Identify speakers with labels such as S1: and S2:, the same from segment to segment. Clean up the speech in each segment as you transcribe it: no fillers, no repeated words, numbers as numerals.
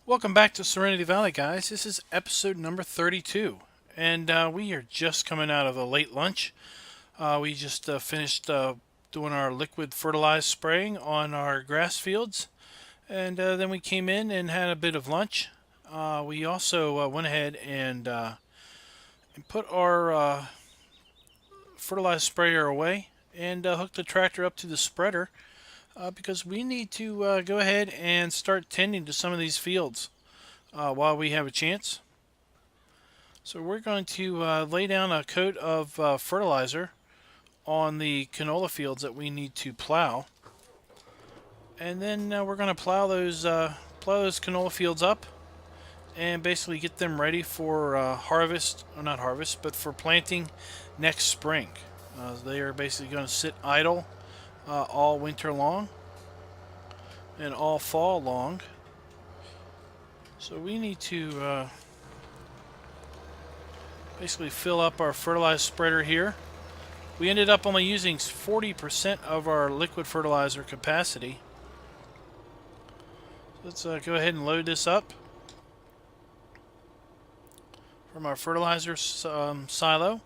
S1: Welcome back to Serenity Valley, guys. This is episode number 32, and we are just coming out of a late lunch. We just finished doing our liquid fertilized spraying on our grass fields, and then we came in and had a bit of lunch. We also went ahead and put our fertilized sprayer away and hooked the tractor up to the spreader. Because we need to go ahead and start tending to some of these fields while we have a chance. So we're going to lay down a coat of fertilizer on the canola fields that we need to plow. And then we're going to plow those canola fields up and basically get them ready for harvest, or not harvest, but for planting next spring. They are basically going to sit idle all winter long and all fall long. So we need to basically fill up our fertilizer spreader here. We ended up only using 40% of our liquid fertilizer capacity. Let's go ahead and load this up from our fertilizer silo.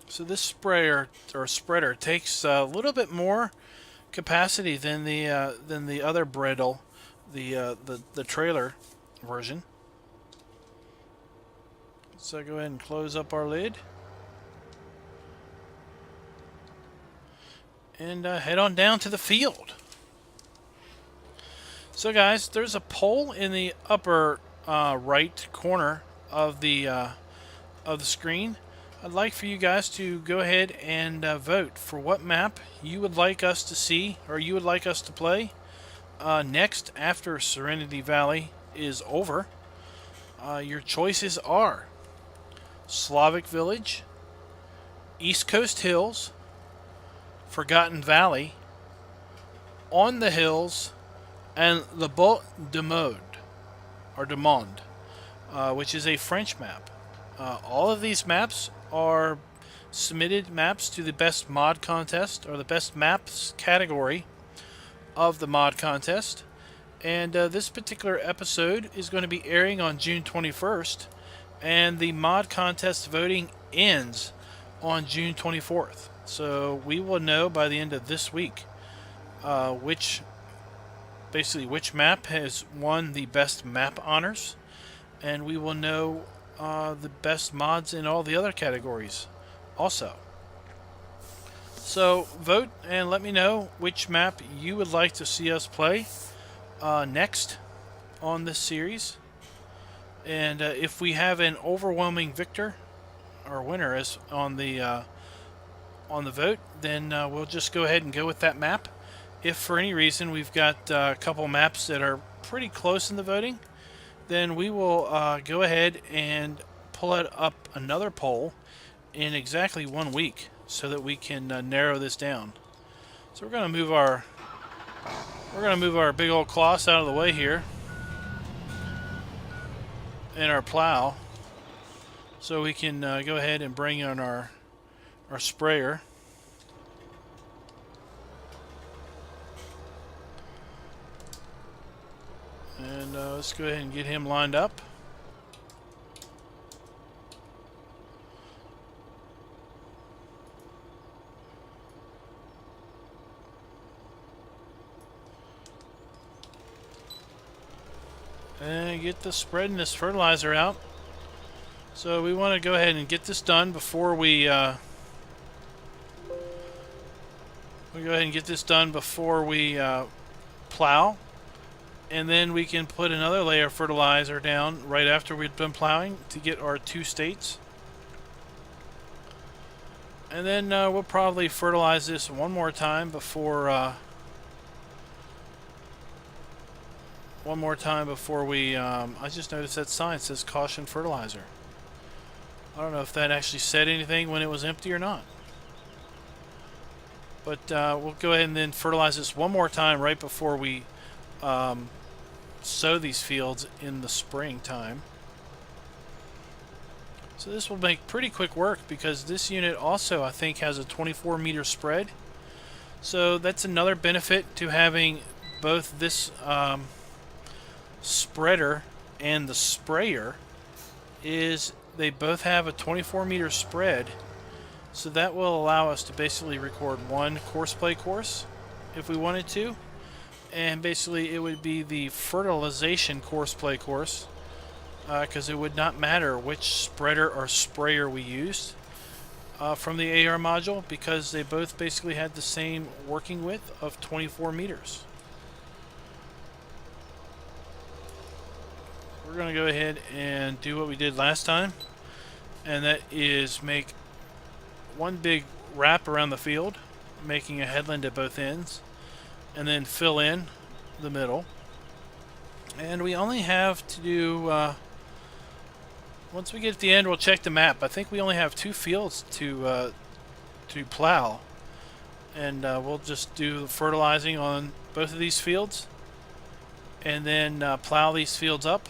S1: So this sprayer or spreader takes a little bit more capacity than the other Bredel, the trailer version. So go ahead and close up our lid and head on down to the field. So guys, there's a pole in the upper right corner of the screen. I'd like for you guys to go ahead and vote for what map you would like us to see, or you would like us to play next after Serenity Valley is over. Your choices are Slavic Village, East Coast Hills, Forgotten Valley, On the Hills, and Le Bout de Mode, or de Monde, which is a French map. All of these maps are submitted maps to the best mod contest, or the best maps category of the mod contest. And this particular episode is going to be airing on June 21st, and the mod contest voting ends on June 24th. So we will know by the end of this week which map has won the best map honors, and we will know the best mods in all the other categories also. So vote and let me know which map you would like to see us play next on this series. And if we have an overwhelming victor or winner as on the vote, then we'll just go ahead and go with that map. If for any reason we've got a couple maps that are pretty close in the voting, then we will go ahead and pull it up another poll in exactly 1 week so that we can narrow this down. So we're going to move our big old cloths out of the way here and our plow, so we can go ahead and bring on our sprayer. And let's go ahead and get him lined up. And get the spreading this fertilizer out. So we want to go ahead and get this done before we go ahead and get this done before we plow. And then we can put another layer of fertilizer down right after we've been plowing to get our 2 states. And then we'll probably fertilize this one more time before we I just noticed that sign says caution fertilizer. I don't know if that actually said anything when it was empty or not. But we'll go ahead and then fertilize this one more time right before we sow these fields in the springtime. So So this will make pretty quick work because this unit also, I think, has a 24-meter spread. So that's another benefit to having both this spreader and the sprayer, is they both have a 24-meter spread. So that will allow us to basically record one course play course if we wanted to. And basically it would be the fertilization course play course, because it would not matter which spreader or sprayer we used from the AR module, because they both basically had the same working width of 24 meters. We're going to go ahead and do what we did last time, and that is make one big wrap around the field, making a headland at both ends, and then fill in the middle. And we only have to do, once we get to the end, we'll check the map. I think we only have 2 fields to plow, and we'll just do the fertilizing on both of these fields, and then plow these fields up,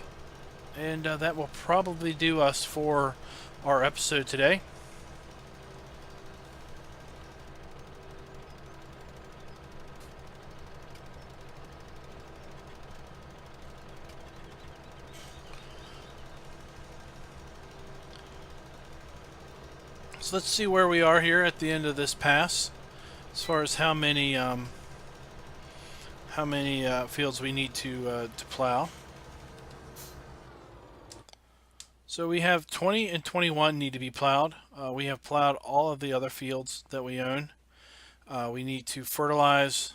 S1: and that will probably do us for our episode today. So let's see where we are here at the end of this pass, as far as how many fields we need to plow. So we have 20 and 21 need to be plowed. We have plowed all of the other fields that we own. We need to fertilize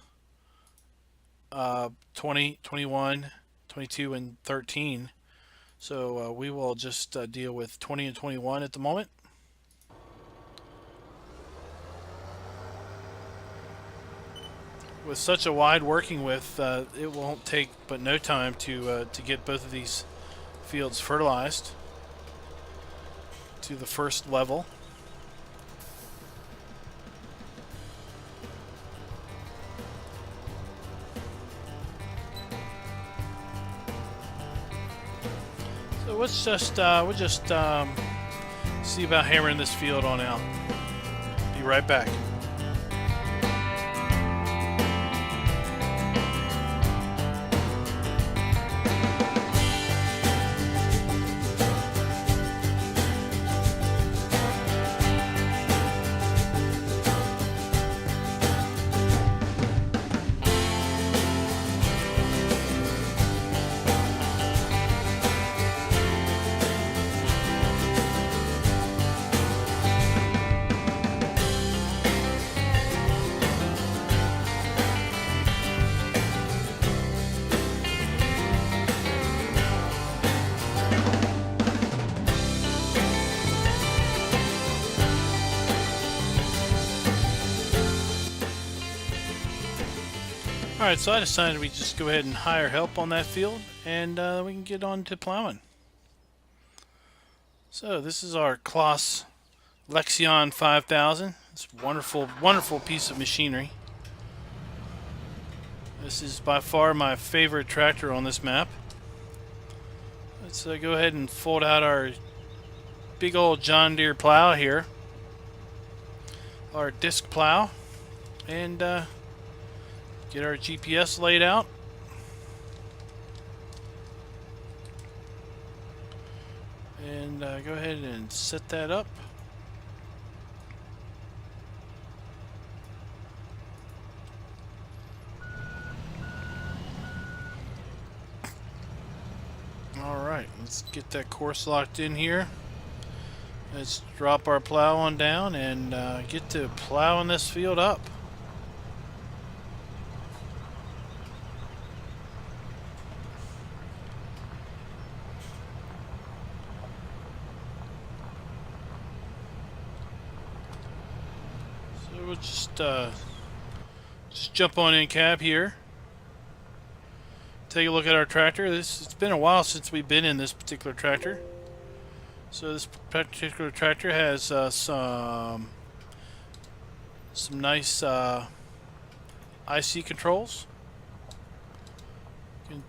S1: 20, 21, 22, and 13. So we will just deal with 20 and 21 at the moment. With such a wide working width, it won't take but no time to get both of these fields fertilized to the first level. So let's just we'll just see about hammering this field on out. Be right back. Alright, so I decided we just go ahead and hire help on that field, and we can get on to plowing. So this is our Kloss Lexion 5000. It's a wonderful, wonderful piece of machinery. This is by far my favorite tractor on this map. Let's go ahead and fold out our big old John Deere plow here. Our disc plow. And get our GPS laid out. And go ahead and set that up. Alright, let's get that course locked in here. Let's drop our plow on down and get to plowing this field up. We'll just jump on in cab here. Take a look at our tractor. It's been a while since we've been in this particular tractor. So this particular tractor has some nice IC controls. You can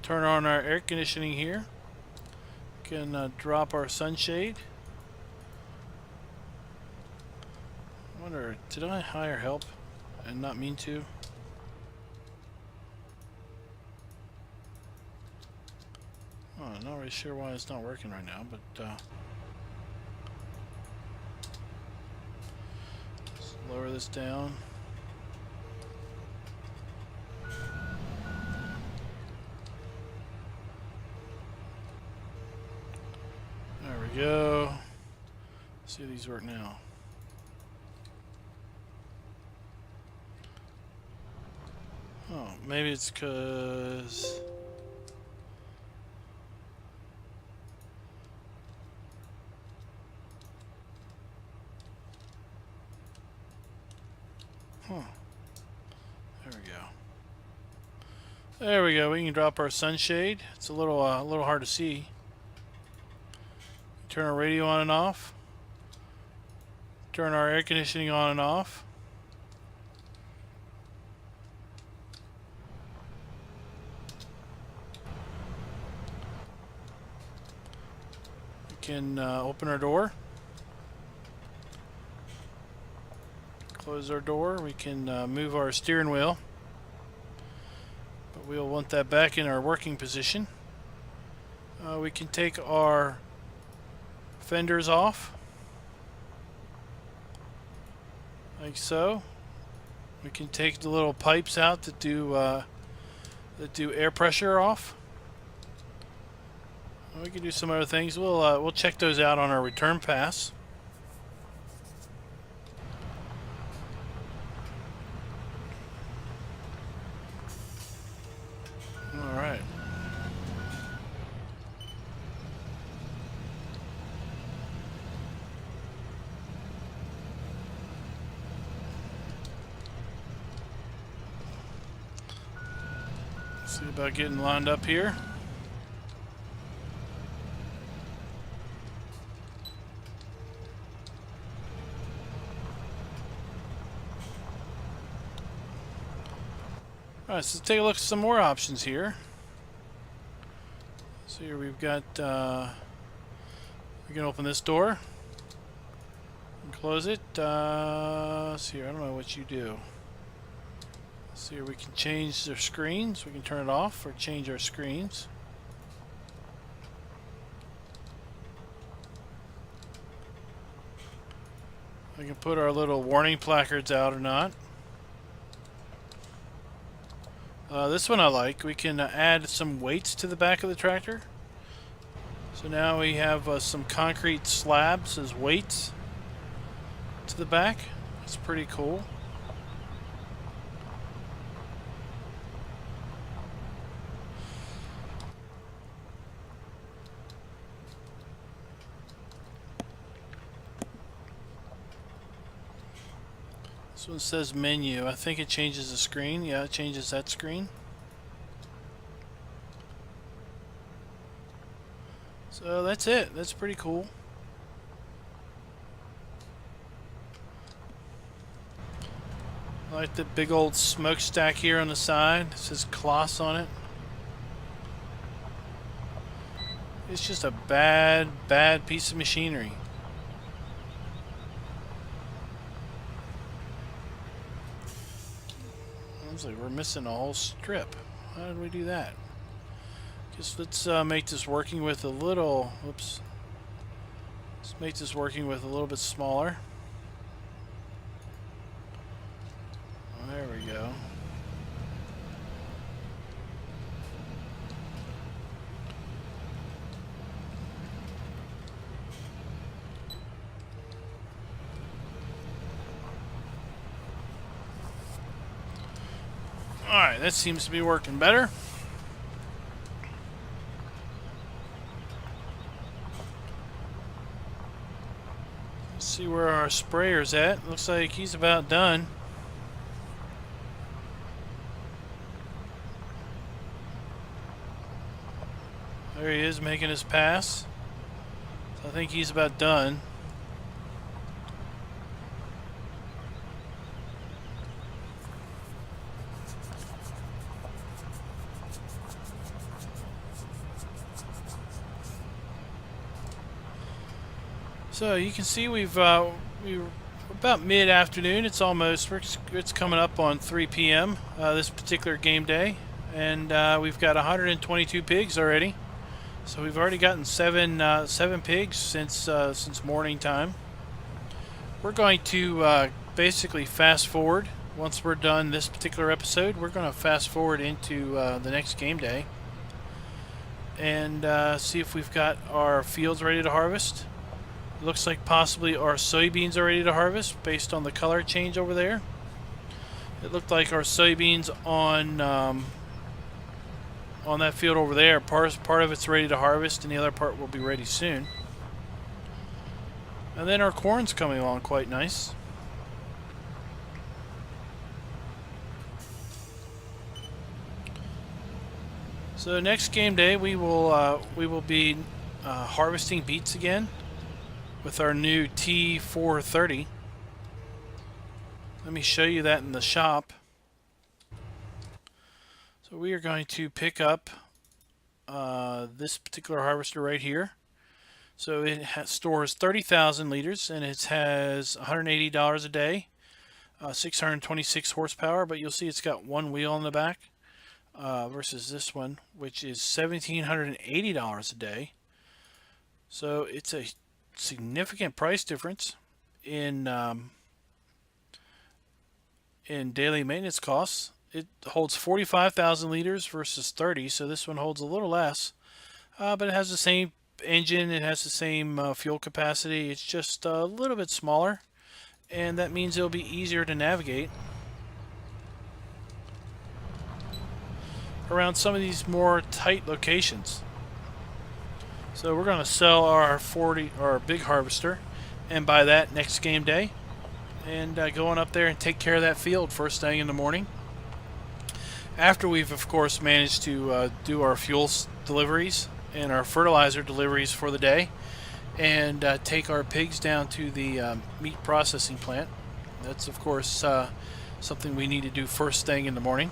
S1: turn on our air conditioning here. You can drop our sunshade. wonder, did I hire help and not mean to? Oh, I'm not really sure why it's not working right now, but let's lower this down. There we go. Let's see how these work now. Oh, maybe it's because... Huh. There we go. There we go. We can drop our sunshade. It's a little hard to see. Turn our radio on and off. Turn our air conditioning on and off. We can open our door. Close our door. We can move our steering wheel, but we'll want that back in our working position. We can take our fenders off, like so. We can take the little pipes out that do air pressure off. We can do some other things. We'll check those out on our return pass. Alright. See about getting lined up here. Alright, so let's take a look at some more options here. So here we've got, we can open this door and close it. So here, I don't know what you do. So here we can change the screens. We can turn it off or change our screens. We can put our little warning placards out or not. This one I like. We can add some weights to the back of the tractor. So now we have some concrete slabs as weights to the back. It's pretty cool. This one says menu. I think it changes the screen. Yeah, it changes that screen. So that's it. That's pretty cool. I like the big old smokestack here on the side. It says Kloss on it. It's just a bad piece of machinery. Looks like we're missing a whole strip. How did we do that? Guess let's make this working with a little. Whoops. Let's make this working with a little bit smaller. There we go. Alright, that seems to be working better. Let's see where our sprayer's at. Looks like he's about done. There he is making his pass. So I think he's about done. So you can see we're about mid-afternoon. It's almost, it's coming up on 3 p.m. This particular game day, and we've got 122 pigs already. So we've already gotten seven pigs since morning time. We're going to basically fast forward. Once we're done this particular episode, we're going to fast forward into the next game day and see if we've got our fields ready to harvest. It looks like possibly our soybeans are ready to harvest based on the color change over there. It looked like our soybeans on that field over there, part of it's ready to harvest and the other part will be ready soon. And then our corn's coming along quite nice. So next game day we will be harvesting beets again with our new T430. Let me show you that in the shop. So we are going to pick up this particular harvester right here. So it stores 30,000 liters and it has $180 a day, 626 horsepower, but you'll see it's got one wheel in the back versus this one, which is $1,780 a day. So it's a significant price difference in daily maintenance costs. It holds 45,000 liters versus 30, so this one holds a little less, but it has the same engine, it has the same fuel capacity. It's just a little bit smaller, and that means it'll be easier to navigate around some of these more tight locations. So we're going to sell our big harvester and buy that next game day, and go on up there and take care of that field first thing in the morning. After we've of course managed to do our fuel deliveries and our fertilizer deliveries for the day, and take our pigs down to the meat processing plant. That's of course something we need to do first thing in the morning.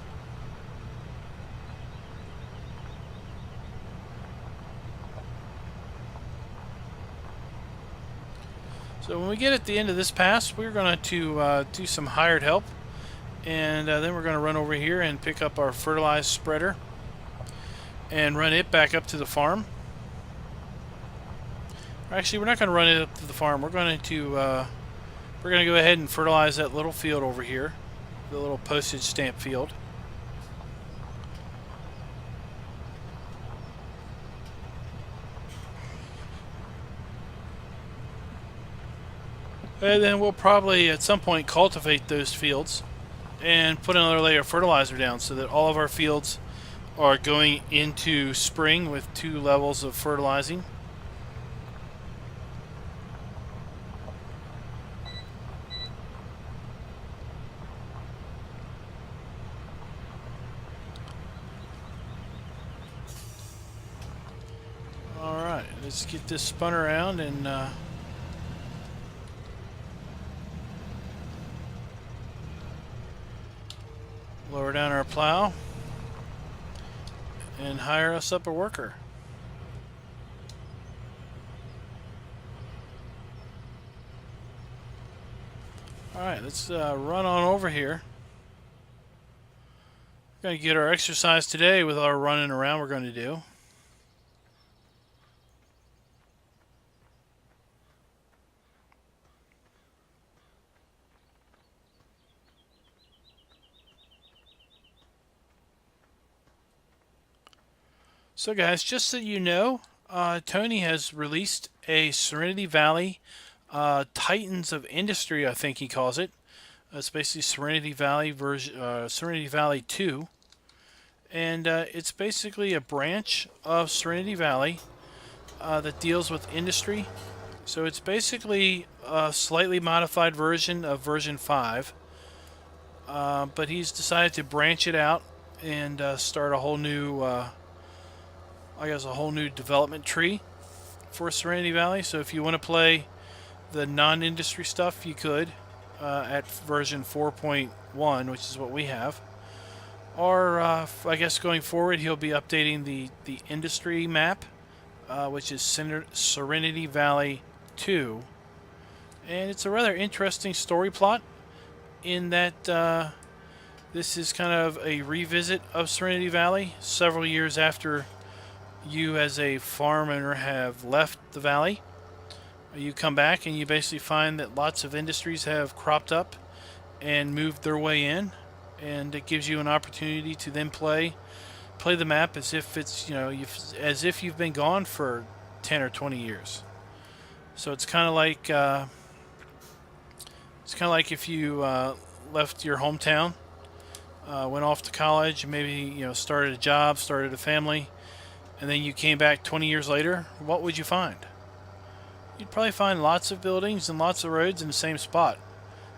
S1: So when we get at the end of this pass, we're going to do some hired help, and then we're going to run over here and pick up our fertilized spreader and run it back up to the farm. Actually, we're not going to run it up to the farm. We're going to go ahead and fertilize that little field over here, the little postage stamp field. And then we'll probably at some point cultivate those fields and put another layer of fertilizer down so that all of our fields are going into spring with 2 levels of fertilizing. Alright, let's get this spun around and lower down our plow and hire us up a worker. Alright, let's run on over here. We're going to get our exercise today with our running around we're going to do. So guys, just so you know, Tony has released a Serenity Valley Titans of Industry, I think he calls it. It's basically Serenity Valley version, Serenity Valley 2, and it's basically a branch of Serenity Valley that deals with industry. So it's basically a slightly modified version of version 5, but he's decided to branch it out and start a whole new, I guess, a whole new development tree for Serenity Valley. So if you want to play the non-industry stuff, you could at version 4.1, which is what we have. Or I guess going forward, he'll be updating the industry map, which is Serenity Valley 2, And it's a rather interesting story plot in that this is kind of a revisit of Serenity Valley several years after you as a farm owner have left the valley. You come back and you basically find that lots of industries have cropped up and moved their way in, and it gives you an opportunity to then play the map as if it's, you know, as if you've been gone for 10 or 20 years. So it's kind of like if you left your hometown, went off to college, maybe, you know, started a job, started a family, and then you came back 20 years later. What would you find? You'd probably find lots of buildings and lots of roads in the same spot,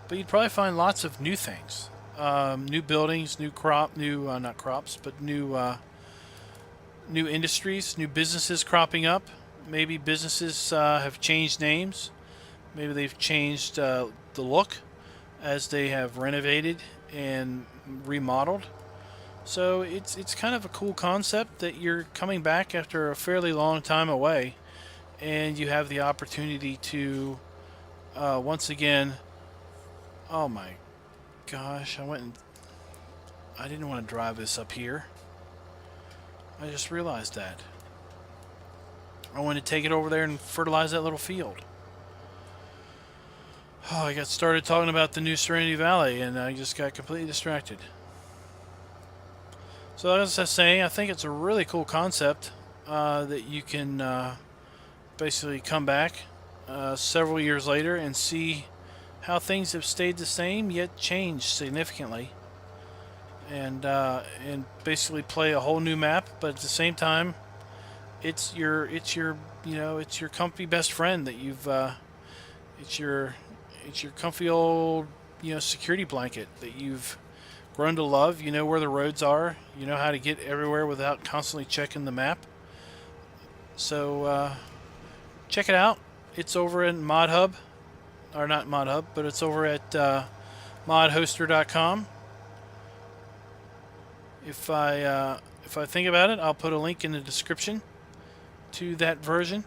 S1: but you'd probably find lots of new things, new buildings, new not crops, but new industries, new businesses cropping up. Maybe businesses have changed names. Maybe they've changed the look as they have renovated and remodeled. So it's kind of a cool concept that you're coming back after a fairly long time away, and you have the opportunity to once again. Oh my gosh! I didn't want to drive this up here. I just realized that. I wanted to take it over there and fertilize that little field. Oh, I got started talking about the new Serenity Valley, and I just got completely distracted. So as I was saying, I think it's a really cool concept that you can basically come back several years later and see how things have stayed the same yet changed significantly, and basically play a whole new map. But at the same time, it's your comfy best friend that you've it's your comfy old, you know, security blanket that you've grown to love. You know where the roads are. You know how to get everywhere without constantly checking the map. So check it out. It's over in ModHub, or not ModHub, but it's over at modhoster.com. If I think about it, I'll put a link in the description to that version.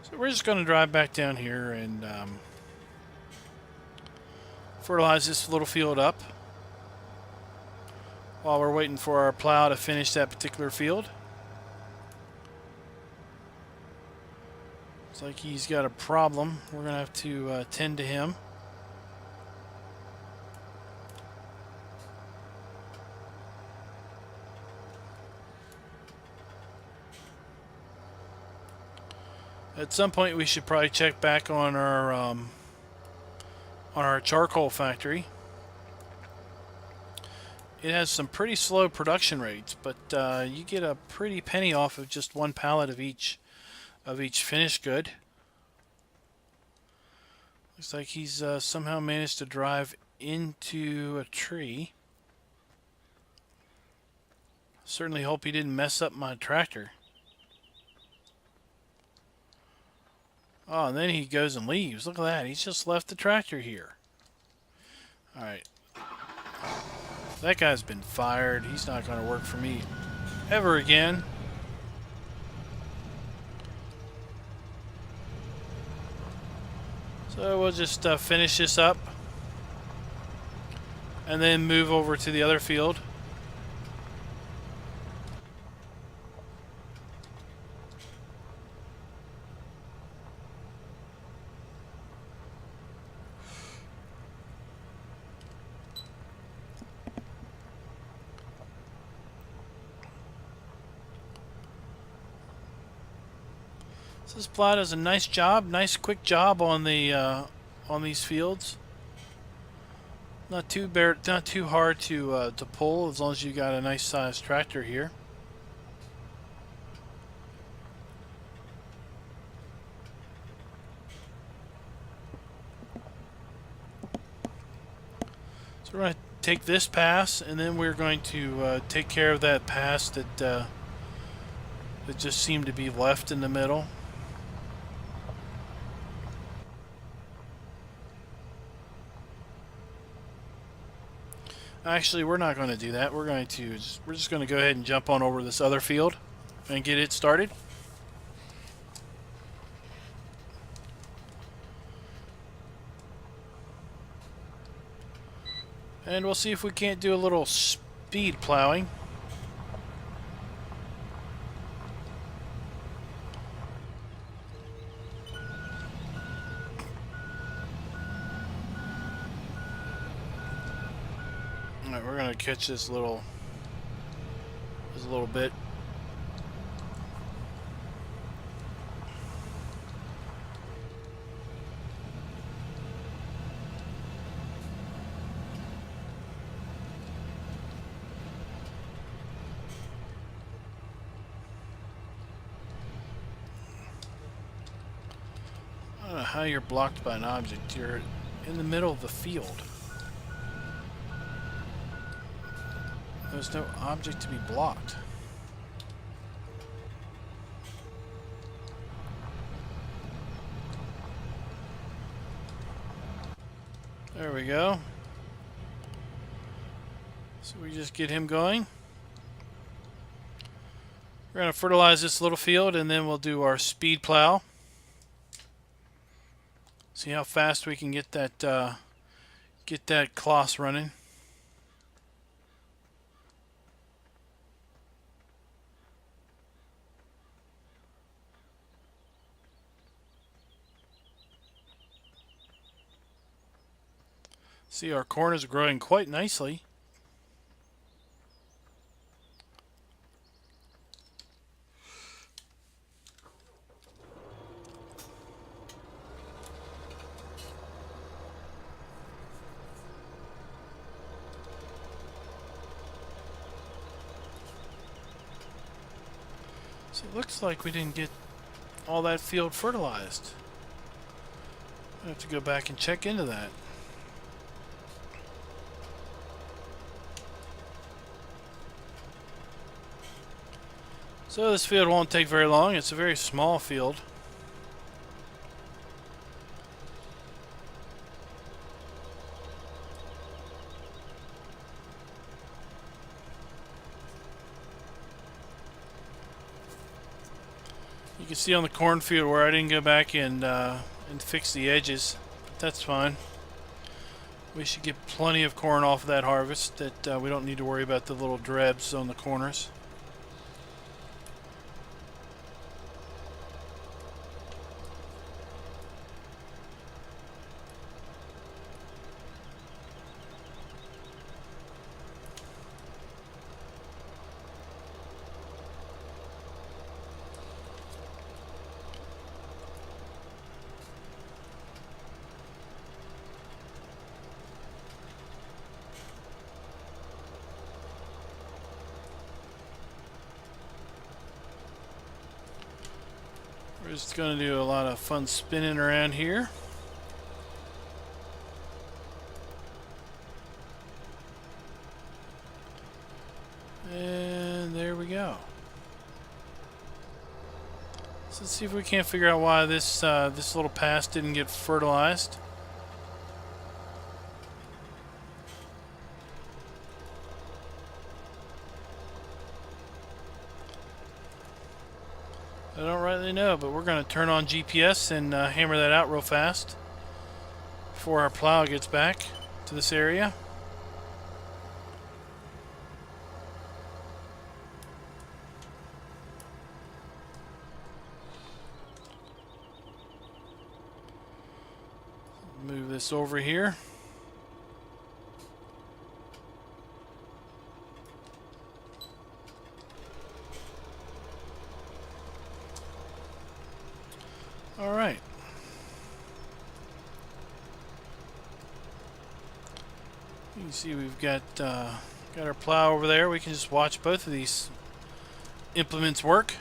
S1: So we're just going to drive back down here and fertilize this little field up while we're waiting for our plow to finish that particular field. Looks like he's got a problem. We're going to have to tend to him. At some point, we should probably check back on our charcoal factory. It has some pretty slow production rates, but you get a pretty penny off of just one pallet of each finished good. Looks like he's somehow managed to drive into a tree. Certainly hope he didn't mess up my tractor. Oh, and then he goes and leaves. Look at that. He's just left the tractor here. Alright. That guy's been fired. He's not going to work for me ever again. So we'll just finish this up and then move over to the other field. This plow does a nice quick job on these fields. Not too hard to pull as long as you got a nice sized tractor here. So we're going to take this pass, and then we're going to take care of that pass that just seemed to be left in the middle. Actually, we're not going to do that. We're just going to go ahead and jump on over this other field and get it started. And we'll see if we can't do a little speed plowing. Alright, we're going to catch this little bit. I don't know how you're blocked by an object. You're in the middle of the field. There's no object to be blocked. There we go. So we just get him going. We're going to fertilize this little field and then we'll do our speed plow. See how fast we can get that cloth running. See, our corn is growing quite nicely. So it looks like we didn't get all that field fertilized. I have to go back and check into that. So this field won't take very long. It's a very small field. You can see on the cornfield where I didn't go back and fix the edges. That's fine. We should get plenty of corn off of that harvest. That we don't need to worry about the little drebs on the corners. We're just going to do a lot of fun spinning around here. And there we go. So let's see if we can't figure out why this little pass didn't get fertilized. I don't rightly know, but we're going to turn on GPS and hammer that out real fast before our plow gets back to this area. Move this over here. All right. You can see we've got our plow over there. We can just watch both of these implements work.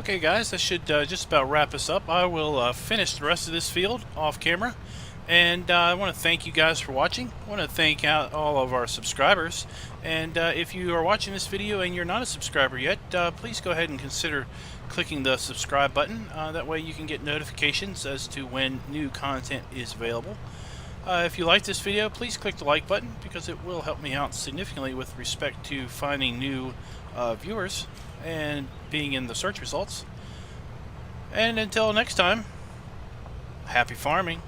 S1: Okay guys, that should just about wrap us up. I will finish the rest of this field off camera. And I want to thank you guys for watching. I want to thank all of our subscribers. And if you are watching this video and you're not a subscriber yet, please go ahead and consider clicking the subscribe button. That way you can get notifications as to when new content is available. If you like this video, please click the like button because it will help me out significantly with respect to finding new viewers and being in the search results. And until next time, happy farming.